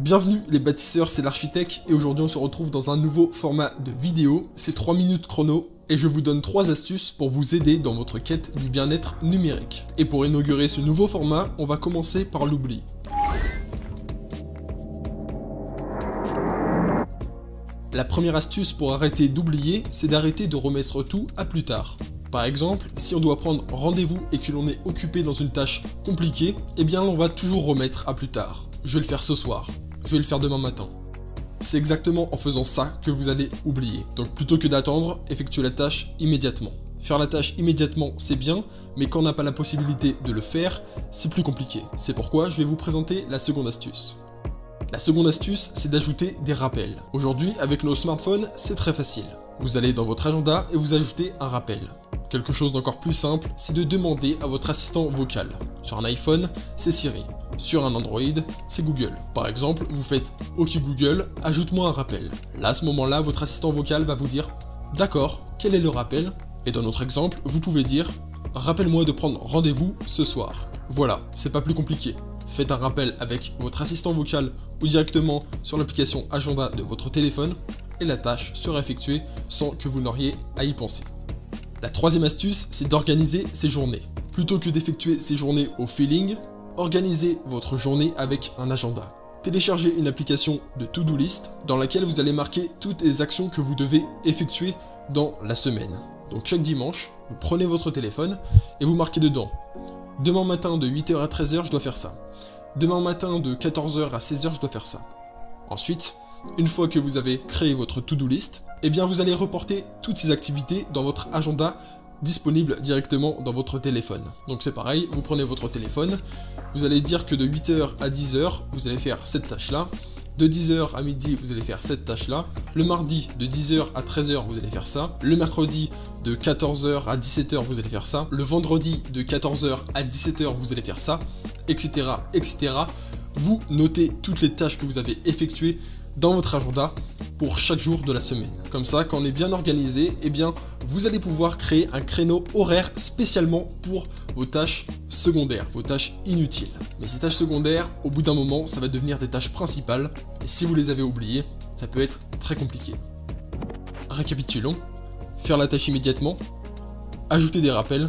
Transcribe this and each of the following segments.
Bienvenue les bâtisseurs, c'est l'architecte et aujourd'hui on se retrouve dans un nouveau format de vidéo, c'est 3 minutes chrono et je vous donne 3 astuces pour vous aider dans votre quête du bien-être numérique. Et pour inaugurer ce nouveau format, on va commencer par l'oubli. La première astuce pour arrêter d'oublier, c'est d'arrêter de remettre tout à plus tard. Par exemple, si on doit prendre rendez-vous et que l'on est occupé dans une tâche compliquée, eh bien on va toujours remettre à plus tard. Je vais le faire ce soir. Je vais le faire demain matin. C'est exactement en faisant ça que vous allez oublier. Donc plutôt que d'attendre, effectuez la tâche immédiatement. Faire la tâche immédiatement, c'est bien, mais quand on n'a pas la possibilité de le faire, c'est plus compliqué. C'est pourquoi je vais vous présenter la seconde astuce. La seconde astuce, c'est d'ajouter des rappels. Aujourd'hui, avec nos smartphones, c'est très facile. Vous allez dans votre agenda et vous ajoutez un rappel. Quelque chose d'encore plus simple, c'est de demander à votre assistant vocal. Sur un iPhone, c'est Siri. Sur un Android, c'est Google. Par exemple, vous faites « Ok Google, ajoute-moi un rappel ». Là, à ce moment-là, votre assistant vocal va vous dire « D'accord, quel est le rappel ?» Et dans notre exemple, vous pouvez dire « Rappelle-moi de prendre rendez-vous ce soir ». Voilà, c'est pas plus compliqué. Faites un rappel avec votre assistant vocal ou directement sur l'application Agenda de votre téléphone et la tâche sera effectuée sans que vous n'auriez à y penser. La troisième astuce, c'est d'organiser ses journées. Plutôt que d'effectuer ses journées au feeling, organisez votre journée avec un agenda. Téléchargez une application de to-do list dans laquelle vous allez marquer toutes les actions que vous devez effectuer dans la semaine. Donc chaque dimanche, vous prenez votre téléphone et vous marquez dedans. Demain matin de 8h à 13h, je dois faire ça. Demain matin de 14h à 16h, je dois faire ça. Ensuite, une fois que vous avez créé votre to-do list, eh bien vous allez reporter toutes ces activités dans votre agenda disponible directement dans votre téléphone. Donc c'est pareil, vous prenez votre téléphone, vous allez dire que de 8h à 10h, vous allez faire cette tâche-là. De 10h à midi, vous allez faire cette tâche-là. Le mardi, de 10h à 13h, vous allez faire ça. Le mercredi, de 14h à 17h, vous allez faire ça. Le vendredi, de 14h à 17h, vous allez faire ça, etc., etc. Vous notez toutes les tâches que vous avez effectuées dans votre agenda pour chaque jour de la semaine. Comme ça, quand on est bien organisé, eh bien, vous allez pouvoir créer un créneau horaire spécialement pour vos tâches secondaires, vos tâches inutiles. Mais ces tâches secondaires, au bout d'un moment, ça va devenir des tâches principales. Et si vous les avez oubliées, ça peut être très compliqué. Récapitulons. Faire la tâche immédiatement, ajouter des rappels,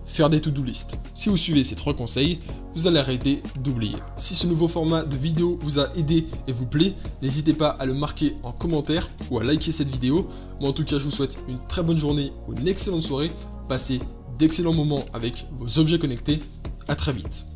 faire des to-do list. Si vous suivez ces 3 conseils, vous allez arrêter d'oublier. Si ce nouveau format de vidéo vous a aidé et vous plaît, n'hésitez pas à le marquer en commentaire ou à liker cette vidéo. Moi en tout cas, je vous souhaite une très bonne journée ou une excellente soirée. Passez d'excellents moments avec vos objets connectés. À très vite.